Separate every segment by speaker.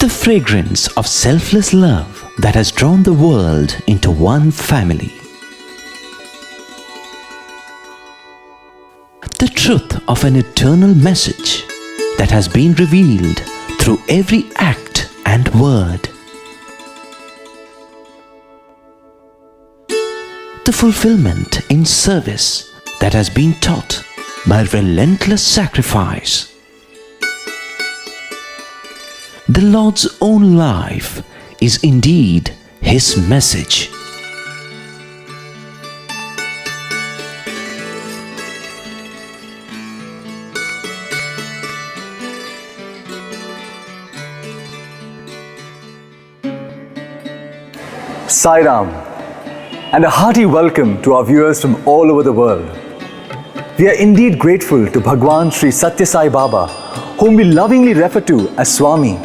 Speaker 1: The fragrance of selfless love that has drawn the world into one family. The truth of an eternal message that has been revealed through every act and word. The fulfillment in service that has been taught by relentless sacrifice. The Lord's own life is indeed His message.
Speaker 2: Sai Ram, and a hearty welcome to our viewers from all over the world. We are indeed grateful to Bhagwan Sri Satya Sai Baba, whom we lovingly refer to as Swami,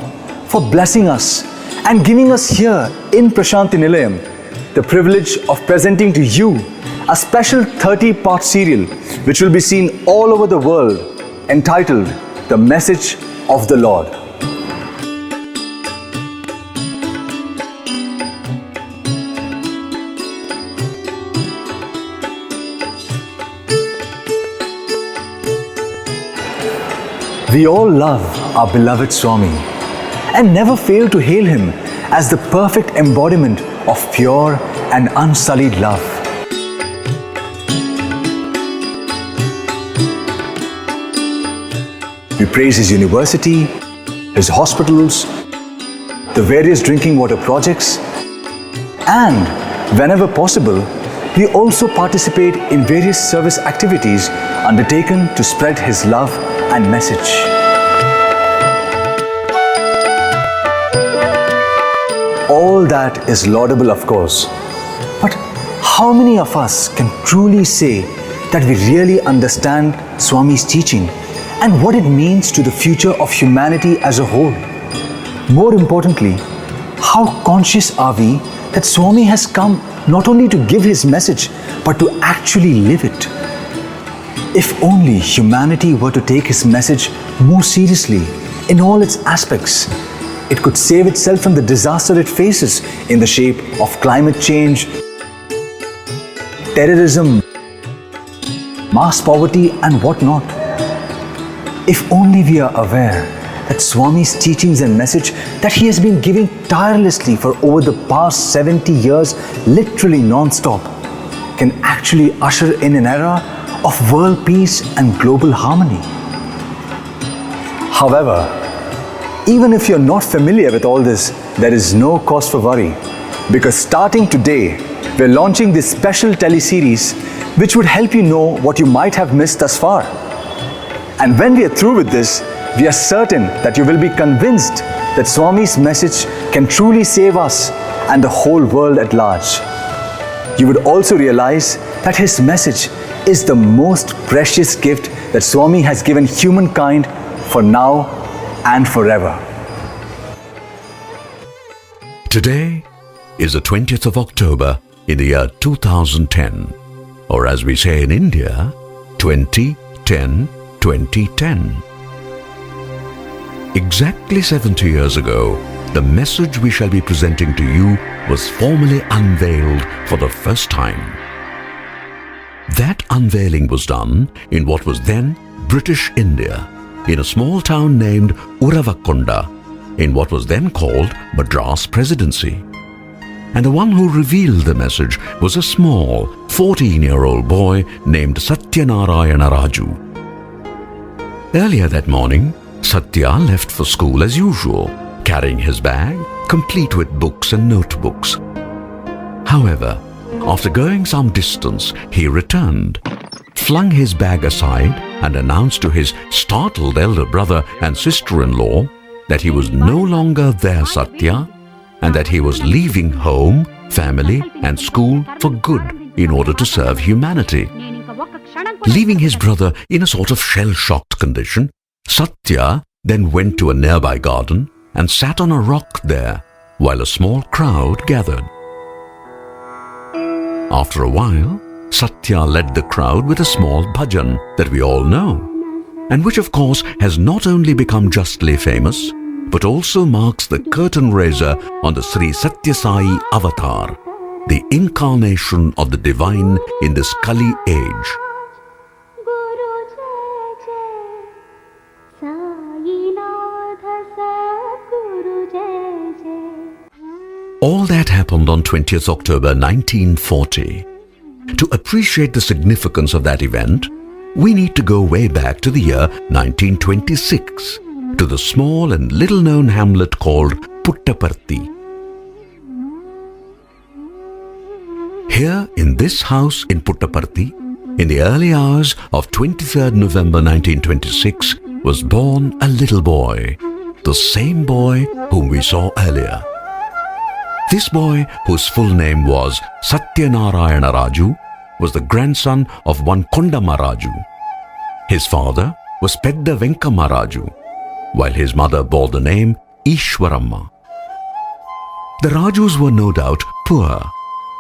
Speaker 2: for blessing us and giving us here in Prashanti Nilayam the privilege of presenting to you a special 30-part serial which will be seen all over the world, entitled The Message of the Lord. We all love our beloved Swami and never fail to hail him as the perfect embodiment of pure and unsullied love. We praise his university, his hospitals, the various drinking water projects, and whenever possible, we also participate in various service activities undertaken to spread his love and message. All that is laudable, of course, but how many of us can truly say that we really understand Swami's teaching and what it means to the future of humanity as a whole? More importantly, how conscious are we that Swami has come not only to give his message but to actually live it? If only humanity were to take his message more seriously in all its aspects, it could save itself from the disaster it faces in the shape of climate change, terrorism, mass poverty, and whatnot. If only we are aware that Swami's teachings and message that he has been giving tirelessly for over the past 70 years, literally non-stop, can actually usher in an era of world peace and global harmony. However, even if you're not familiar with all this, there is no cause for worry, because starting today, we're launching this special teleseries which would help you know what you might have missed thus far. And when we are through with this, we are certain that you will be convinced that Swami's message can truly save us and the whole world at large. You would also realize that his message is the most precious gift that Swami has given humankind for now and forever.
Speaker 3: Today is the 20th of October in the year 2010, or as we say in India, 2010. Exactly 70 years ago, the message we shall be presenting to you was formally unveiled for the first time. That unveiling was done in what was then British India, in a small town named Uravakonda, in what was then called Madras Presidency. And the one who revealed the message was a small 14-year-old boy named Satyanarayana Raju. Earlier that morning, Satya left for school as usual, carrying his bag, complete with books and notebooks. However, after going some distance, he returned, flung his bag aside, and announced to his startled elder brother and sister-in-law that he was no longer their Satya and that he was leaving home, family, and school for good in order to serve humanity. Leaving his brother in a sort of shell-shocked condition, Satya then went to a nearby garden and sat on a rock there while a small crowd gathered. After a while, Satya led the crowd with a small bhajan that we all know, and which of course has not only become justly famous, but also marks the curtain raiser on the Sri Satya Sai avatar, the incarnation of the divine in this Kali age.
Speaker 4: Guru Jai Jai Sai Nath Sadguru Jai Jai.
Speaker 3: All that happened on 20th October 1940. To appreciate the significance of that event, we need to go way back to the year 1926, to the small and little-known hamlet called Puttaparthi. Here, in this house in Puttaparthi, in the early hours of 23rd November 1926, was born a little boy, the same boy whom we saw earlier. This boy, whose full name was Satyanarayana Raju, was the grandson of one Kondama Raju. His father was Pedda Venkama Raju, while his mother bore the name Ishwaramma. The Rajus were no doubt poor,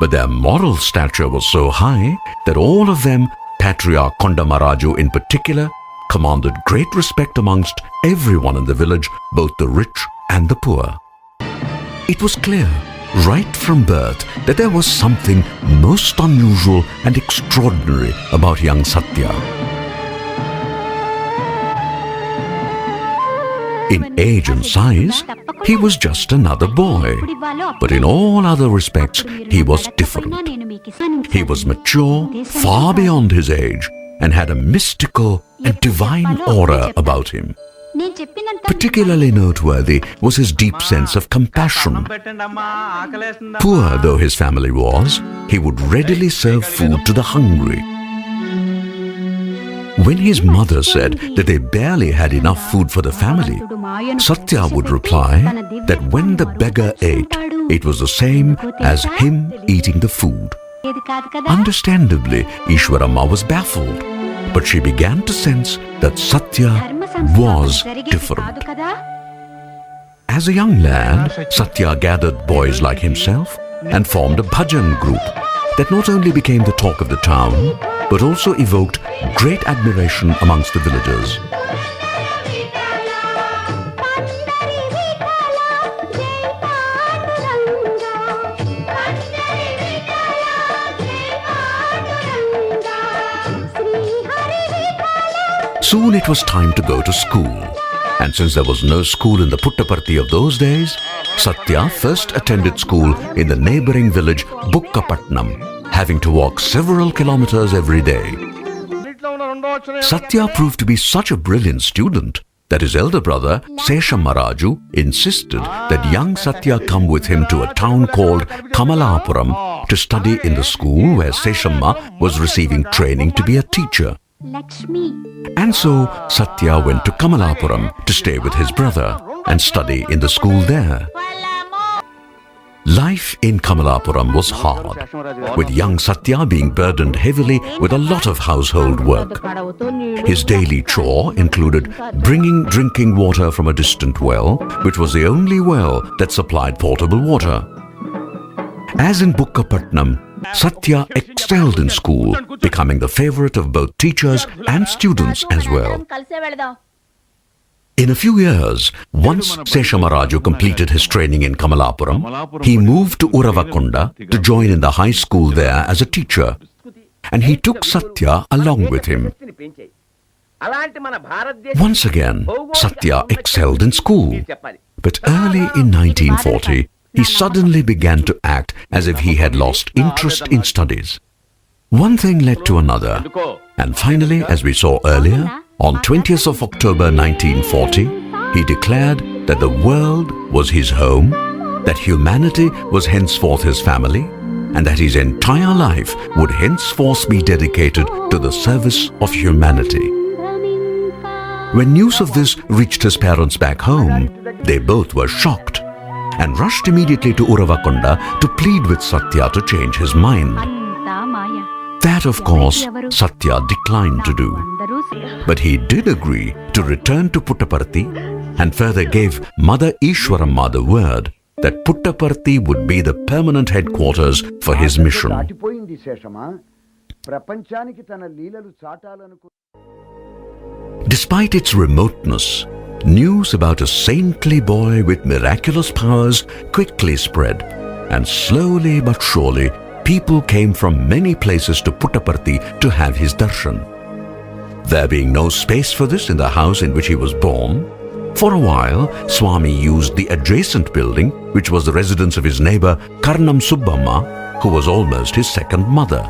Speaker 3: but their moral stature was so high that all of them, Patriarch Kondama Raju in particular, commanded great respect amongst everyone in the village, both the rich and the poor. It was clear right from birth that there was something most unusual and extraordinary about young Satya. In age and size, he was just another boy, but in all other respects, he was different. He was mature, far beyond his age, and had a mystical and divine aura about him. Particularly noteworthy was his deep sense of compassion. Poor though his family was, he would readily serve food to the hungry. When his mother said that they barely had enough food for the family, Satya would reply that when the beggar ate, it was the same as him eating the food. Understandably, Ishwaramma was baffled, but she began to sense that Satya was different. As a young lad, Satya gathered boys like himself and formed a bhajan group that not only became the talk of the town, but also evoked great admiration amongst the villagers. Soon it was time to go to school, and since there was no school in the Puttaparthi of those days, Satya first attended school in the neighboring village Bukkapatnam, having to walk several kilometers every day. Satya proved to be such a brilliant student that his elder brother, Seshamma Raju, insisted that young Satya come with him to a town called Kamalapuram to study in the school where Seshamma was receiving training to be a teacher. And so Satya went to Kamalapuram to stay with his brother and study in the school there. Life in Kamalapuram was hard, with young Satya being burdened heavily with a lot of household work. His daily chore included bringing drinking water from a distant well, which was the only well that supplied potable water. As in Bukkapatnam, Satya excelled in school, becoming the favorite of both teachers and students as well. In a few years, once Seshamma Raju completed his training in Kamalapuram, he moved to Uravakonda to join in the high school there as a teacher, and he took Satya along with him. Once again, Satya excelled in school, but early in 1940, he suddenly began to act as if he had lost interest in studies. One thing led to another, and finally, as we saw earlier, on 20th of October 1940, he declared that the world was his home, that humanity was henceforth his family, and that his entire life would henceforth be dedicated to the service of humanity. When news of this reached his parents back home, they both were shocked and rushed immediately to Uravakonda to plead with Satya to change his mind. That, of course, Satya declined to do. But he did agree to return to Puttaparthi and further gave Mother Ishwaramma the word that Puttaparthi would be the permanent headquarters for his mission. Despite its remoteness, news about a saintly boy with miraculous powers quickly spread, and slowly but surely, people came from many places to Puttaparthi to have his darshan. There being no space for this in the house in which he was born, for a while, Swami used the adjacent building, which was the residence of his neighbor Karnam Subbamma, who was almost his second mother.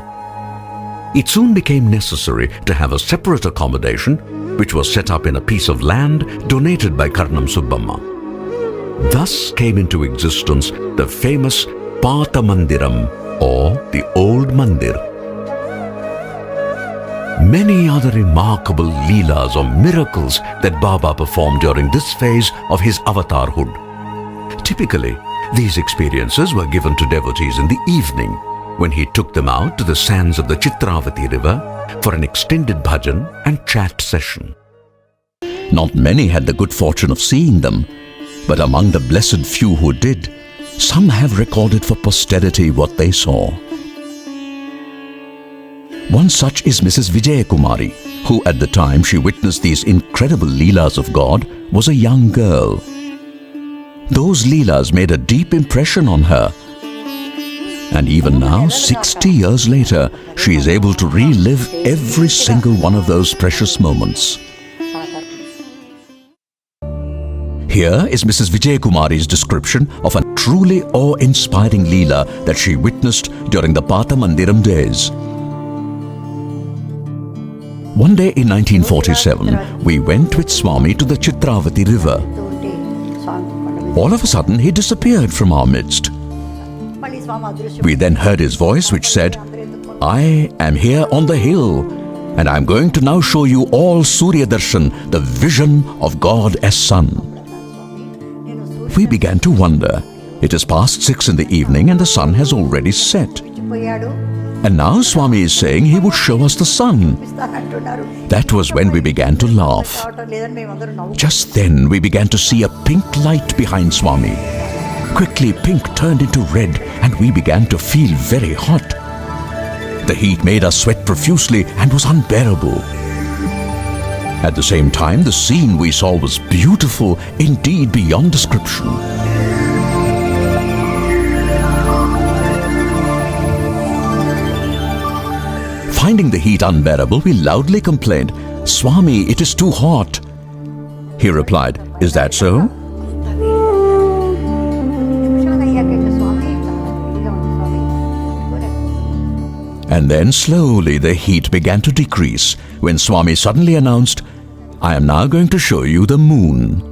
Speaker 3: It soon became necessary to have a separate accommodation, which was set up in a piece of land donated by Karnam Subbamma. Thus came into existence the famous Pata Mandiram, or the Old Mandir. Many other remarkable leelas or miracles that Baba performed during this phase of his avatarhood. Typically, these experiences were given to devotees in the evening, when he took them out to the sands of the Chitravati river for an extended bhajan and chat session.
Speaker 5: Not many had the good fortune of seeing them, but among the blessed few who did, some have recorded for posterity what they saw. One such is Mrs. Vijaya Kumari, who at the time she witnessed these incredible leelas of God was a young girl. Those leelas made a deep impression on her. And even now, 60 years later, she is able to relive every single one of those precious moments. Here is Mrs. Vijay Kumari's description of a truly awe-inspiring leela that she witnessed during the Pata Mandiram days. One day in 1947, we went with Swami to the Chitravati river. All of a sudden, he disappeared from our midst. We then heard his voice which said, "I am here on the hill, and I am going to now show you all Surya Darshan, the vision of God as Sun." We began to wonder. It is past 6 in the evening and the sun has already set. And now Swami is saying he would show us the sun. That was when we began to laugh. Just then we began to see a pink light behind Swami. Quickly pink turned into red and we began to feel very hot. The heat made us sweat profusely and was unbearable. At the same time, the scene we saw was beautiful, indeed beyond description. Finding the heat unbearable, we loudly complained, "Swami, it is too hot." He replied, "Is that so?" And then slowly the heat began to decrease when Swami suddenly announced, "I am now going to show you the moon."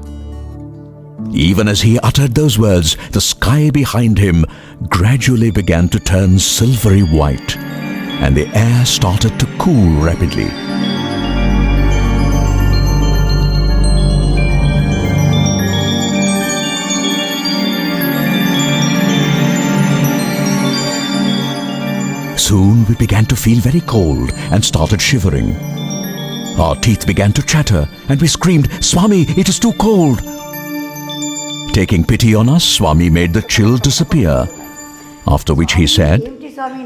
Speaker 5: Even as he uttered those words, the sky behind him gradually began to turn silvery white, and the air started to cool rapidly. Soon we began to feel very cold and started shivering. Our teeth began to chatter and we screamed, "Swami, it is too cold!" Taking pity on us, Swami made the chill disappear, after which he said,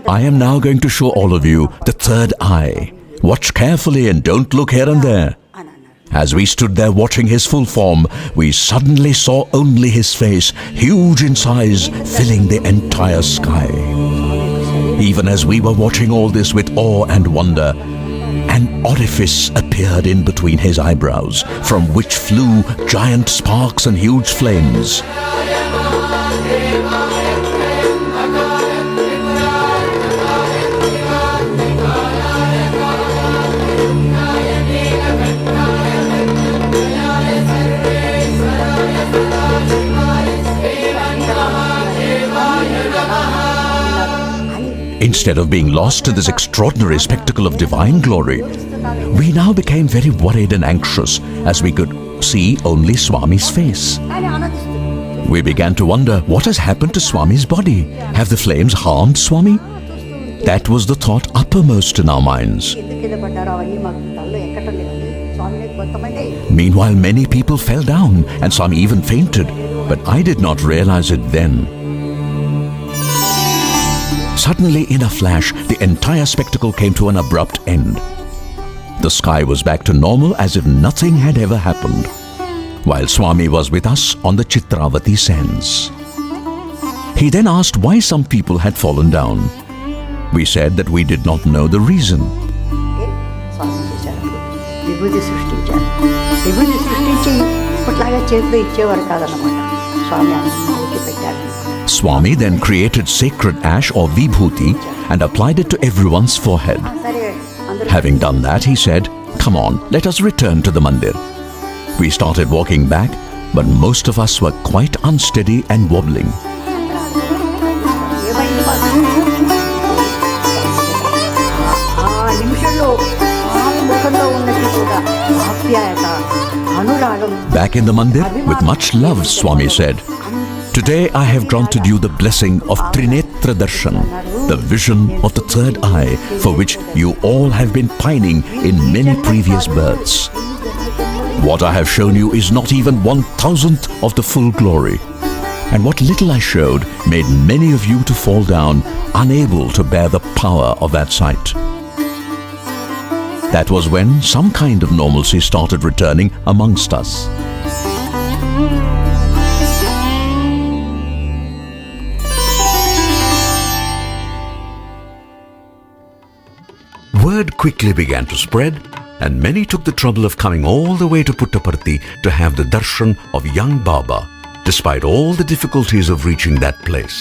Speaker 5: "I am now going to show all of you the third eye. Watch carefully and don't look here and there." As we stood there watching his full form, we suddenly saw only his face, huge in size, filling the entire sky. Even as we were watching all this with awe and wonder, an orifice appeared in between his eyebrows, from which flew giant sparks and huge flames. Instead of being lost in this extraordinary spectacle of divine glory, we now became very worried and anxious as we could see only Swami's face. We began to wonder, what has happened to Swami's body? Have the flames harmed Swami? That was the thought uppermost in our minds. Meanwhile, many people fell down and some even fainted, but I did not realize it then. Suddenly, in a flash, the entire spectacle came to an abrupt end. The sky was back to normal as if nothing had ever happened. while Swami was with us on the Chitravati sands. He then asked why some people had fallen down. We said that we did not know the reason.
Speaker 6: స్వామి చేశారు, విభూతి సృష్టించారు. విభూతి సృష్టించి ఇప్పట్లాగా చేతిలో ఇచ్చేవారు కాదన్నమాట. స్వామి అందరికీ పెట్టారు.
Speaker 5: Swami then created sacred ash or vibhuti and applied it to everyone's forehead.
Speaker 6: సరే అందరూ
Speaker 5: Having done that, he said, "Come on, let us return to the mandir." We started walking back, but most of us were quite unsteady and wobbling.
Speaker 6: ఏమైంది మాకు? ఆ నిమిషంలో స్వామి ముఖంలో ఉన్నది కూడా ఆప్యాయత, అనురాగం.
Speaker 5: Back in the mandir, with much love, Swami said, "Today I have granted you the blessing of Trinetra Darshan, the vision of the third eye, for which you all have been pining in many previous births. What I have shown you is not even 1,000th of the full glory. And what little I showed made many of you to fall down, unable to bear the power of that sight." That was when some kind of normalcy started returning amongst us.
Speaker 3: Word quickly began to spread, and many took the trouble of coming all the way to Puttaparthi to have the darshan of young Baba, despite all the difficulties of reaching that place.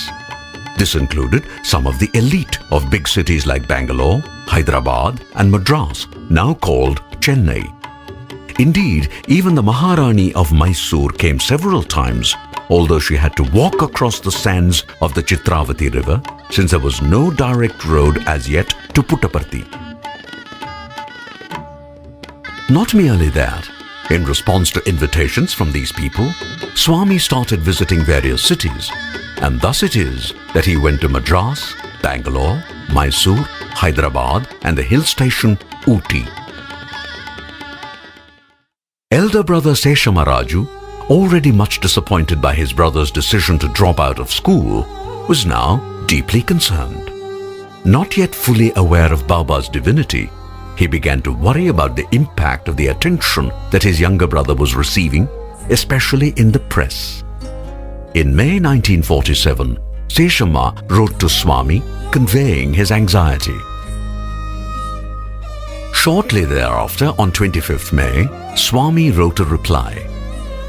Speaker 3: This included some of the elite of big cities like Bangalore, Hyderabad and Madras, now called Chennai. Indeed, even the Maharani of Mysore came several times, although she had to walk across the sands of the Chitravati river, since there was no direct road as yet to Puttaparthi. Not merely that, in response to invitations from these people, Swami started visiting various cities, and thus it is that he went to Madras, Bangalore, Mysore, Hyderabad and the hill station Ooty. Elder brother Seshamaraju, already much disappointed by his brother's decision to drop out of school, was now deeply concerned. Not yet fully aware of Baba's divinity, he began to worry about the impact of the attention that his younger brother was receiving, especially in the press. In May 1947, Seshama wrote to Swami conveying his anxiety. Shortly thereafter, on 25th May, Swami wrote a reply.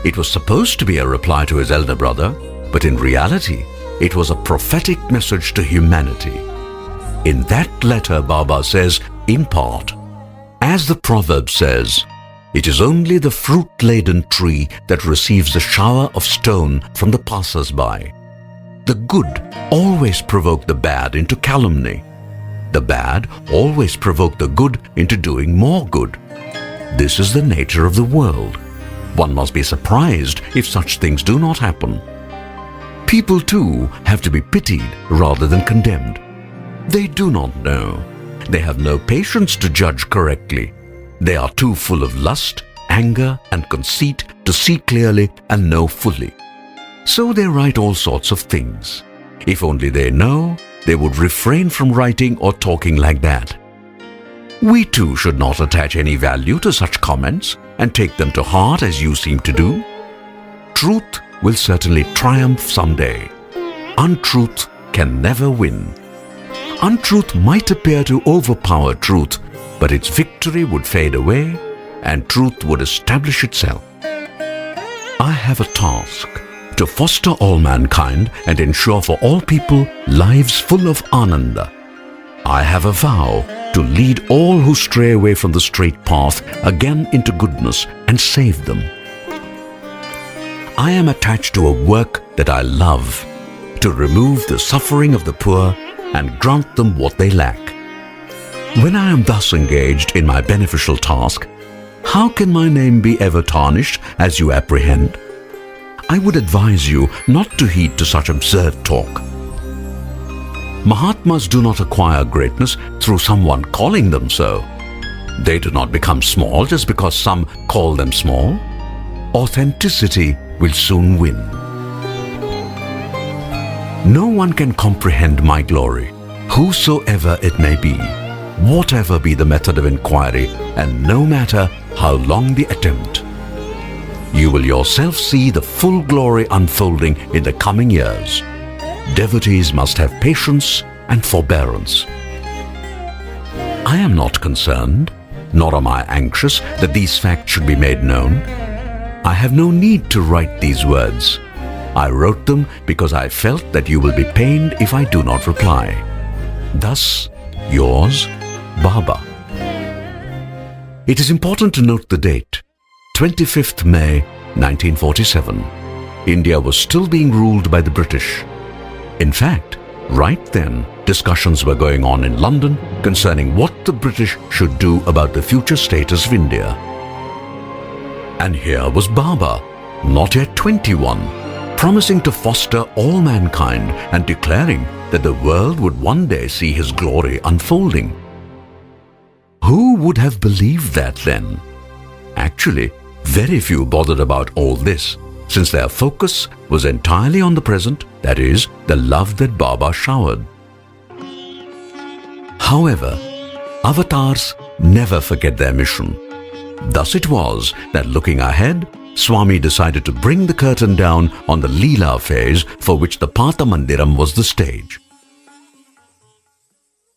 Speaker 3: It was supposed to be a reply to his elder brother, but in reality, it was a prophetic message to humanity. In that letter, Baba says, in part, as the proverb says, "It is only the fruit-laden tree that receives a shower of stone from the passers-by. The good always provoke the bad into calumny. The bad always provoke the good into doing more good. This is the nature of the world. One must be surprised if such things do not happen. People too have to be pitied rather than condemned. They do not know. They have no patience to judge correctly. They are too full of lust, anger and conceit to see clearly and know fully. So they write all sorts of things. If only they know, they would refrain from writing or talking like that. We too should not attach any value to such comments and take them to heart as you seem to do. Truth will certainly triumph someday. Untruth can never win. Untruth might appear to overpower truth, but its victory would fade away and truth would establish itself. I have a task to foster all mankind and ensure for all people lives full of ananda. I have a vow to lead all who stray away from the straight path again into goodness and save them. I am attached to a work that I love, to remove the suffering of the poor and grant them what they lack. When I am thus engaged in my beneficial task, how can my name be ever tarnished as you apprehend? I would advise you not to heed to such absurd talk. Mahatmas do not acquire greatness through someone calling them so. They do not become small just because some call them small. Authenticity will soon win. No one can comprehend my glory, whosoever it may be, whatever be the method of inquiry, and no matter how long the attempt. you will yourself see the full glory unfolding in the coming years. Devotees must have patience and forbearance. I am not concerned, nor am I anxious that these facts should be made known. I have no need to write these words. I wrote them because I felt that you will be pained if I do not reply. Thus, yours, Baba. It is important to note the date, 25th May 1947. India was still being ruled by the British. In fact, right then, discussions were going on in London concerning what the British should do about the future status of India. And here was Baba, not yet 21, promising to foster all mankind and declaring that the world would one day see his glory unfolding. Who would have believed that then? Actually, very few bothered about all this, since their focus was entirely on the present, that is, the love that Baba showered. However, avatars never forget their mission. Thus it was that looking ahead, Swami decided to bring the curtain down on the Leela phase for which the Patha Mandiram was the stage.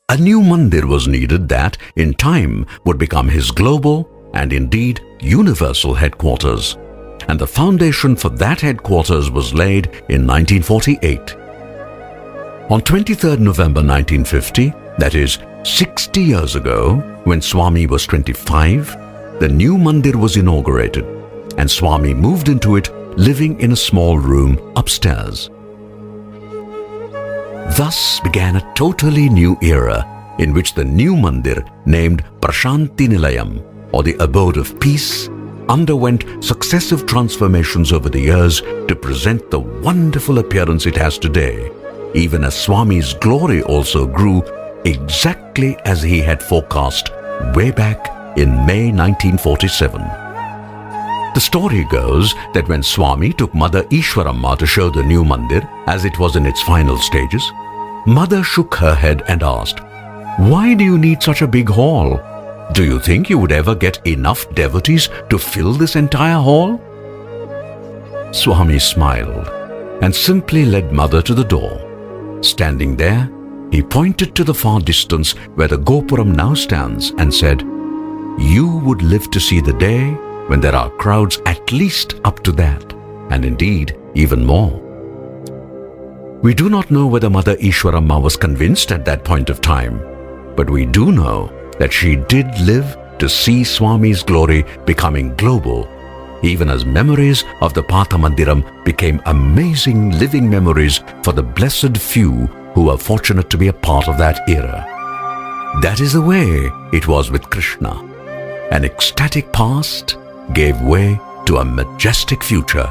Speaker 3: A new mandir was needed that, in time, would become his global and indeed universal headquarters. And the foundation for that headquarters was laid in 1948. On 23rd November 1950, that is 60 years ago, when Swami was 25, the new mandir was inaugurated, and Swami moved into it, living in a small room upstairs. Thus began a totally new era in which the new mandir, named Prashanti Nilayam, or the abode of peace, underwent successive transformations over the years to present the wonderful appearance it has today, even as Swami's glory also grew exactly as he had forecast way back in May 1947. The story goes that when Swami took Mother Ishwaramma to show the new mandir as it was in its final stages, Mother shook her head and asked, "Why do you need such a big hall? Do you think you would ever get enough devotees to fill this entire hall?" Swami smiled and simply led Mother to the door. Standing there, he pointed to the far distance where the Gopuram now stands and said, "You would live to see the day when there are crowds at least up to that, and indeed even more." We do not know whether Mother Ishwaramma was convinced at that point of time, but we do know that she did live to see Swami's glory becoming global, even as memories of the Patha Mandiram became amazing living memories for the blessed few who were fortunate to be a part of that era. That is the way it was with Krishna. An ecstatic past gave way to a majestic future.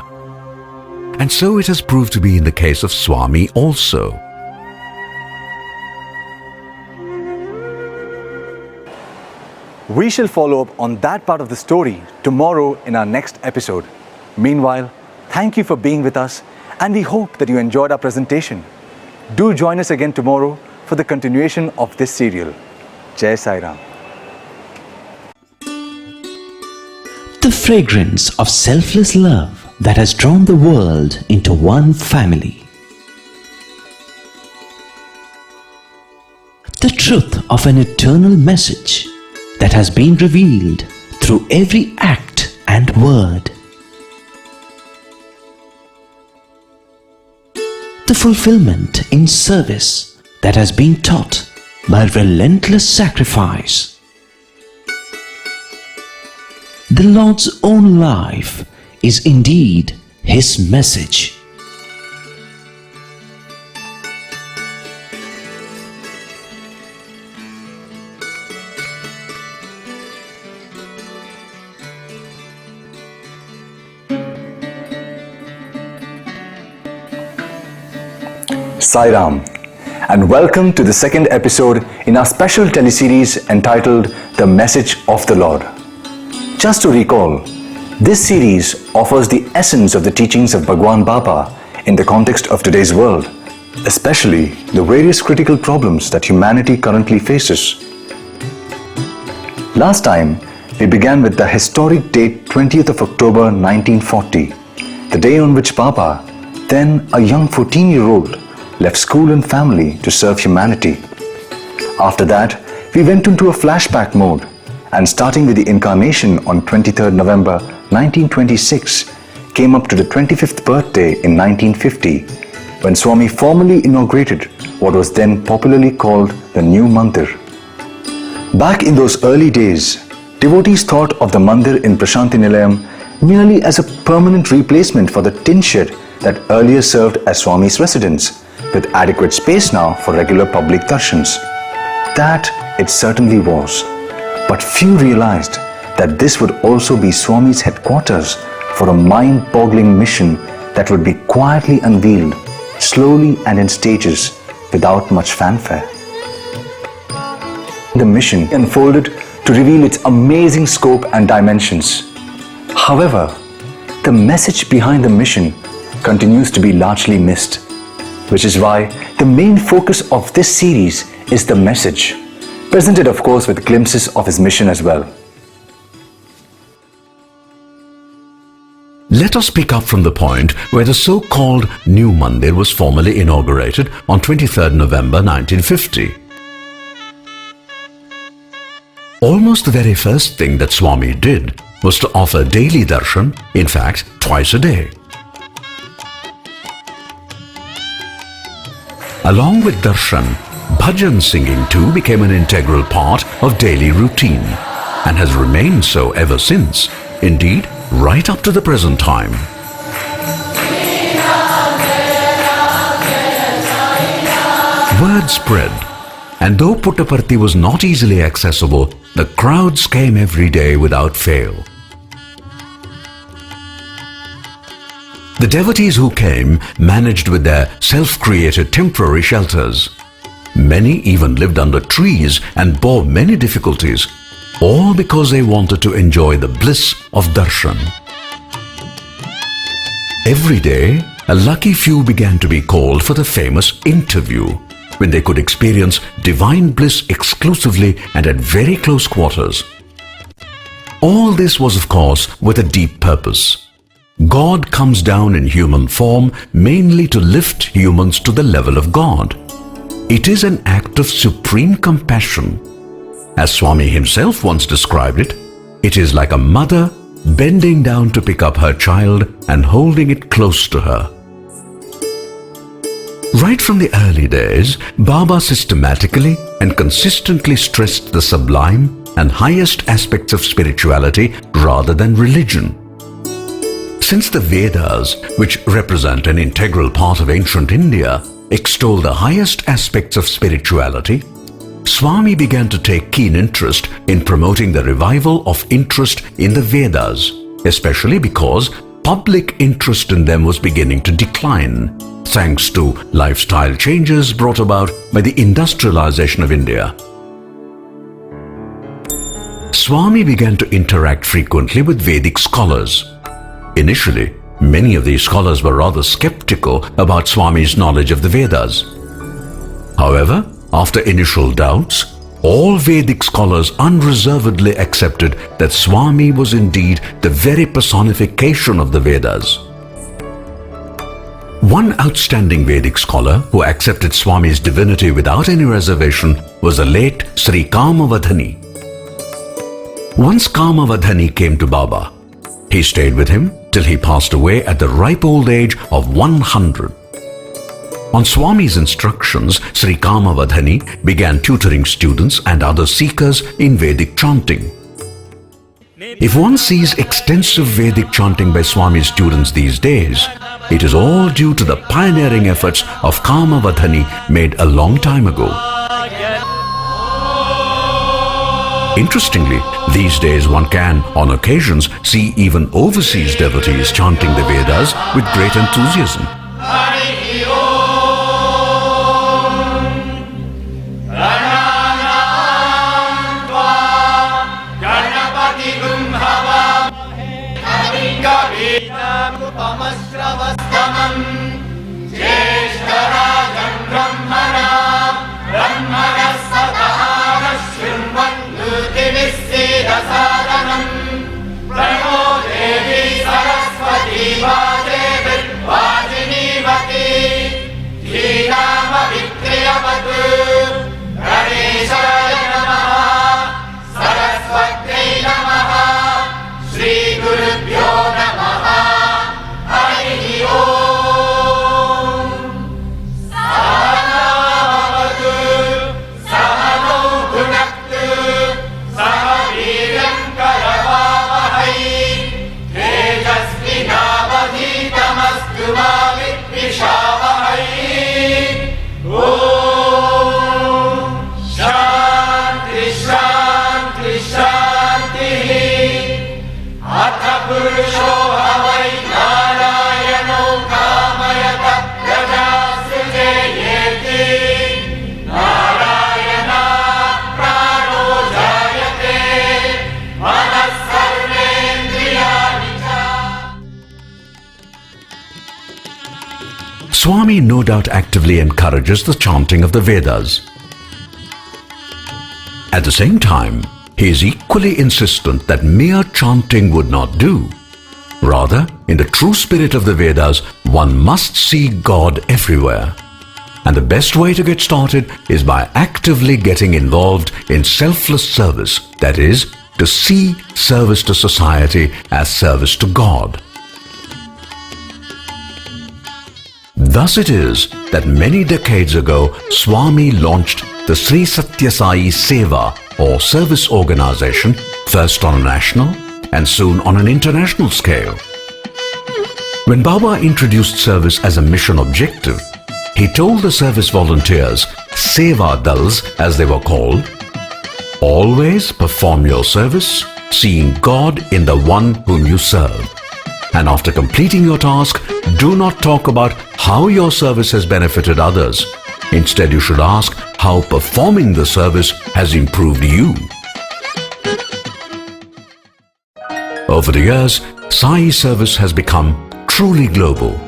Speaker 3: And so it has proved to be in the case of Swami also.
Speaker 2: We shall follow up on that part of the story tomorrow in our next episode. Meanwhile, thank you for being with us, and we hope that you enjoyed our presentation. Do join us again tomorrow for the continuation of this serial. Jai Sai Ram.
Speaker 1: The fragrance of selfless love that has drawn the world into one family. The truth of an eternal message that has been revealed through every act and word. The fulfillment in service that has been taught by relentless sacrifice. The Lord's own life is indeed His message.
Speaker 2: Sai Ram, and welcome to the second episode in our special teleseries entitled The Message of the Lord. Just to recall, this series offers the essence of the teachings of Bhagwan Baba in the context of today's world, especially the various critical problems that humanity currently faces. Last time, we began with the historic date 20th of October 1940, the day on which Baba, then a young 14-year-old, left school and family to serve humanity. After that, we went into a flashback mode, and starting with the incarnation on 23rd November 1926, came up to the 25th birthday in 1950, when Swami formally inaugurated what was then popularly called the new mandir. Back in those early days, devotees thought of the mandir in Prashanti Nilayam merely as a permanent replacement for the tin shed that earlier served as Swami's residence, with adequate space now for regular public darshans. That it certainly was. But few realized that this would also be Swami's headquarters for a mind-boggling mission that would be quietly unveiled, slowly and in stages, without much fanfare. The mission unfolded to reveal its amazing scope and dimensions. However, the message behind the mission continues to be largely missed, which is why the main focus of this series is the message, presented of course with glimpses of his mission as well.
Speaker 3: Let us pick up from the point where the so-called New Mandir was formally inaugurated on 23rd November 1950. Almost the very first thing that Swami did was to offer daily darshan, in fact, twice a day. Along with darshan, bhajan singing too became an integral part of daily routine and has remained so ever since, indeed, right up to the present time. Word spread, and though Puttaparthi was not easily accessible, the crowds came every day without fail. The devotees who came managed with their self-created temporary shelters. Many even lived under trees and bore many difficulties, all because they wanted to enjoy the bliss of darshan. Every day, a lucky few began to be called for the famous interview, when they could experience divine bliss exclusively and at very close quarters. All this was, of course, with a deep purpose. God comes down in human form mainly to lift humans to the level of God. It is an act of supreme compassion. As Swami himself once described it, it is like a mother bending down to pick up her child and holding it close to her. Right from the early days, Baba systematically and consistently stressed the sublime and highest aspects of spirituality rather than religion. Since the Vedas, which represent an integral part of ancient India, extol the highest aspects of spirituality, Swami began to take keen interest in promoting the revival of interest in the Vedas, especially because public interest in them was beginning to decline, thanks to lifestyle changes brought about by the industrialization of India. Swami began to interact frequently with Vedic scholars. Initially, many of these scholars were rather skeptical about Swami's knowledge of the Vedas. However, after initial doubts, all Vedic scholars unreservedly accepted that Swami was indeed the very personification of the Vedas. One outstanding Vedic scholar who accepted Swami's divinity without any reservation was the late Sri Kamavadhani. Once Kamavadhani came to Baba. He stayed with him till he passed away at the ripe old age of 100. On Swami's instructions, Sri Kamavadhani began tutoring students and other seekers in Vedic chanting. If one sees extensive Vedic chanting by Swami's students these days, it is all due to the pioneering efforts of Kamavadhani made a long time ago. Interestingly, these days one can, on occasions, see even overseas devotees chanting the Vedas with great enthusiasm. Swami no doubt actively encourages the chanting of the Vedas. At the same time, he is equally insistent that mere chanting would not do. Rather, in the true spirit of the Vedas, one must see God everywhere. And the best way to get started is by actively getting involved in selfless service, that is, to see service to society as service to God. Thus it is that many decades ago, Swami launched the Sri Satya Sai Seva or service organization, first on a national and soon on an international scale. When Baba introduced service as a mission objective, he told the service volunteers, Seva Dals as they were called, always perform your service, seeing God in the one whom you serve. And after completing your task, do not talk about how your service has benefited others. Instead, you should ask how performing the service has improved you. Over the years, Sai service has become truly global.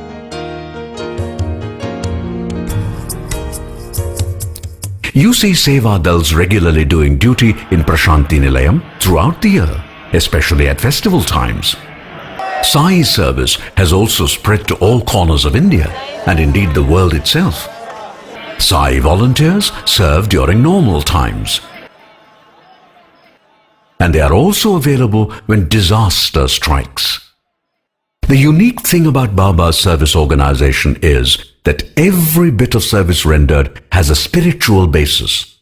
Speaker 3: You see Seva Dals regularly doing duty in Prashanti Nilayam throughout the year, especially at festival times. Sai service has also spread to all corners of India and indeed the world itself. Sai volunteers serve during normal times. And they are also available when disaster strikes. The unique thing about Baba's service organization is that every bit of service rendered has a spiritual basis.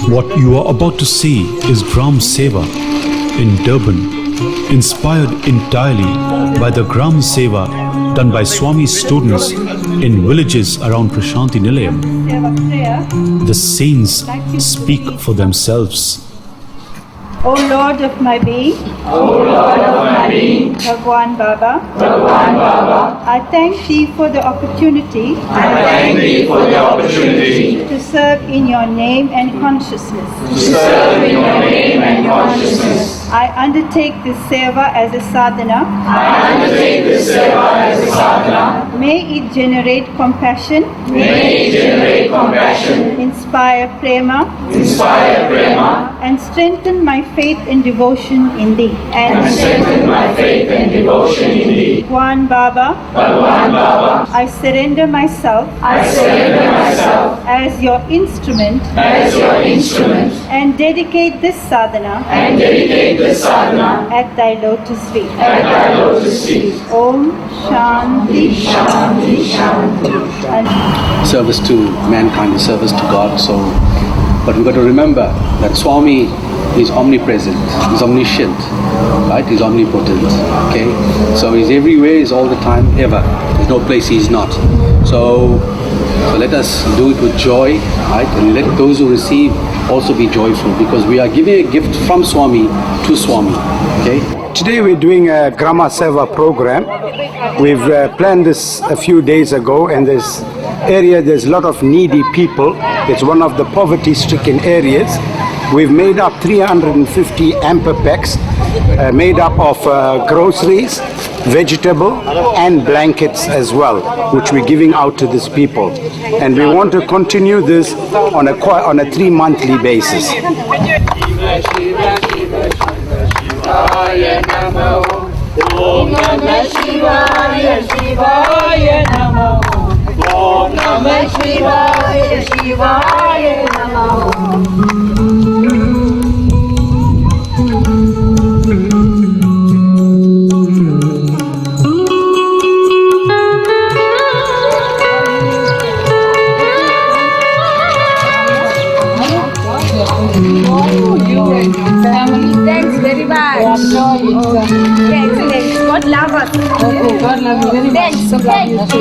Speaker 7: What you are about to see is Gram Seva in Durban, inspired entirely by the Gram Seva done by Swami students in villages around Prashanti Nilayam. The scenes speak for themselves.
Speaker 8: O Lord of my being, Bhagwan Baba, I thank Thee for the opportunity to serve in Your name and consciousness. I undertake this seva as a sadhana. May it generate compassion, inspire prema, and strengthen my faith and devotion in Thee. Bhagwan Baba, I surrender myself as Your instrument and dedicate this sadhana at Thy lotus feet. Om Shanti Shanti Shanti.
Speaker 9: Service to mankind is service to God. But we've got to remember that Swami is omnipresent, he's omniscient, right? He's omnipotent, okay? So he's everywhere, he's all the time, ever. There's no place he's not. So let us do it with joy, right? And let those who receive also be joyful, because we are giving a gift from Swami to Swami, okay?
Speaker 10: Today we're doing a Grama Seva program. We've planned this a few days ago, and this area there's a lot of needy people. It's one of the poverty-stricken areas. We've made up 350 amper packs made up of groceries, vegetable and blankets as well, which we're giving out to these people. And we want to continue this on a 3-monthly basis. Om Namah Shivaya, Shivaya Namo. Om Namah Shivaya, Shivaya Namo.
Speaker 8: Thanks very much. Excellent. God love us. Okay, God love you very much. Thanks.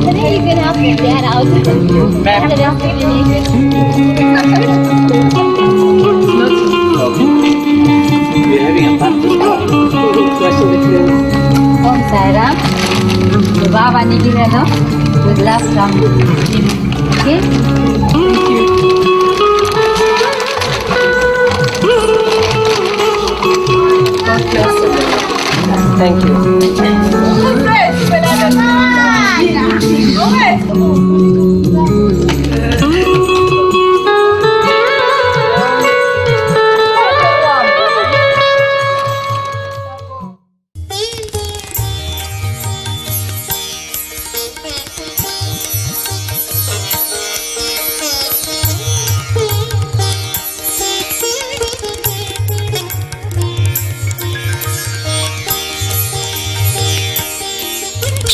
Speaker 4: Today you can help your dad out.
Speaker 9: We're having a fun
Speaker 11: Om Sai Ram. The Baba Nigirano with love from him. Okay? Thank you.
Speaker 12: Thank you.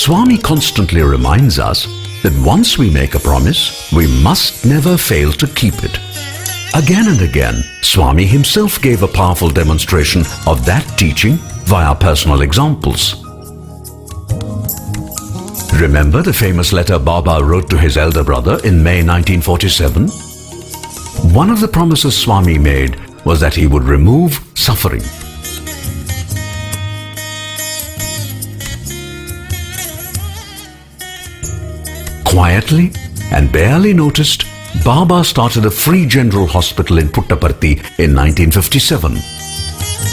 Speaker 3: Swami constantly reminds us that once we make a promise, we must never fail to keep it. Again and again, Swami himself gave a powerful demonstration of that teaching via personal examples. Remember the famous letter Baba wrote to his elder brother in May 1947? One of the promises Swami made was that he would remove suffering. Quietly and barely noticed, Baba started a free general hospital in Puttaparthi in 1957.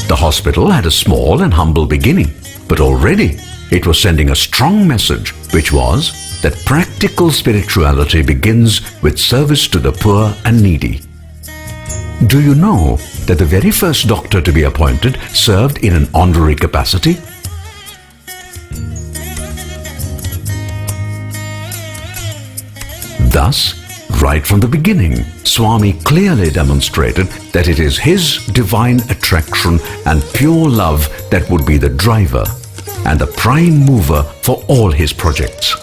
Speaker 3: The hospital had a small and humble beginning, but already it was sending a strong message, which was that practical spirituality begins with service to the poor and needy. Do you know that the very first doctor to be appointed served in an honorary capacity? Thus, right from the beginning, Swami clearly demonstrated that it is his divine attraction and pure love that would be the driver and the prime mover for all his projects.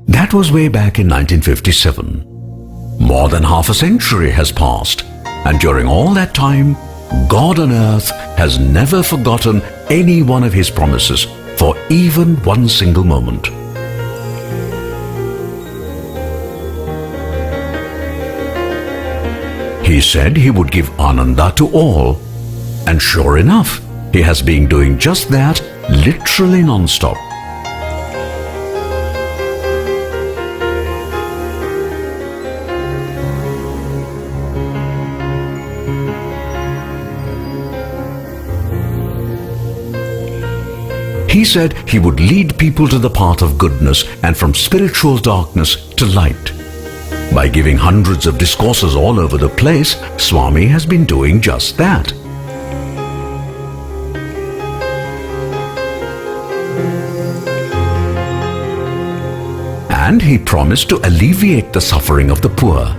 Speaker 3: That was way back in 1957. More than half a century has passed, and during all that time, God on earth has never forgotten any one of his promises for even one single moment. He said he would give Ananda to all, and sure enough, he has been doing just that literally non-stop. He said he would lead people to the path of goodness and from spiritual darkness to light. By giving hundreds of discourses all over the place, Swami has been doing just that. And he promised to alleviate the suffering of the poor.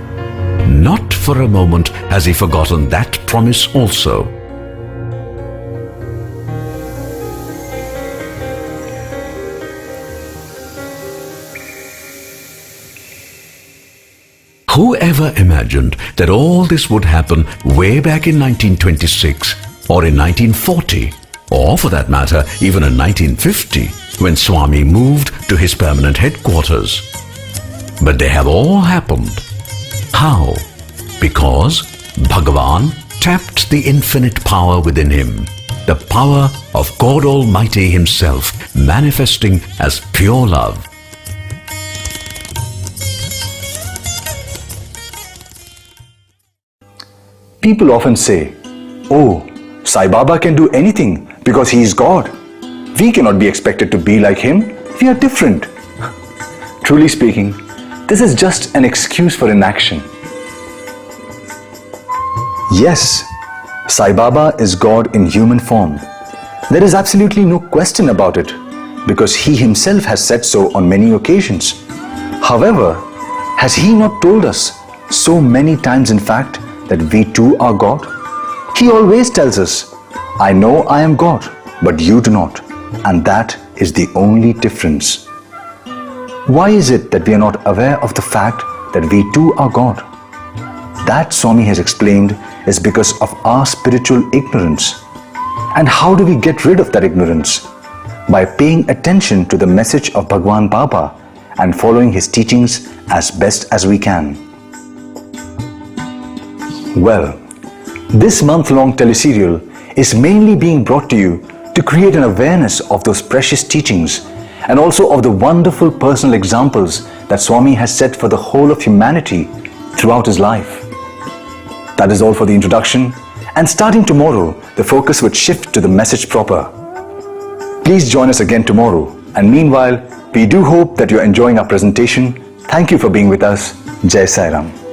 Speaker 3: Not for a moment has he forgotten that promise also. Who ever imagined that all this would happen way back in 1926 or in 1940, or for that matter, even in 1950, when Swami moved to his permanent headquarters? But they have all happened. How? Because Bhagavan tapped the infinite power within him, the power of God Almighty Himself, manifesting as pure love.
Speaker 2: People often say, "Oh, Sai Baba can do anything because he is God. We cannot be expected to be like him. We are different." Truly speaking, this is just an excuse for inaction. Yes, Sai Baba is God in human form. There is absolutely no question about it, because he himself has said so on many occasions. However, has he not told us so many times, in fact, that we too are God? He always tells us, "I know I am God, but you do not," and that is the only difference. Why is it that we are not aware of the fact that we too are God? That Swami has explained is because of our spiritual ignorance. And how do we get rid of that ignorance? By paying attention to the message of Bhagwan Baba and following his teachings as best as we can. Well, this month-long teleserial is mainly being brought to you to create an awareness of those precious teachings and also of the wonderful personal examples that Swami has set for the whole of humanity throughout his life. That is all for the introduction, and starting tomorrow, the focus would shift to the message proper. Please join us again tomorrow. And meanwhile, we do hope that you're enjoying our presentation. Thank you for being with us. Jai Sai Ram.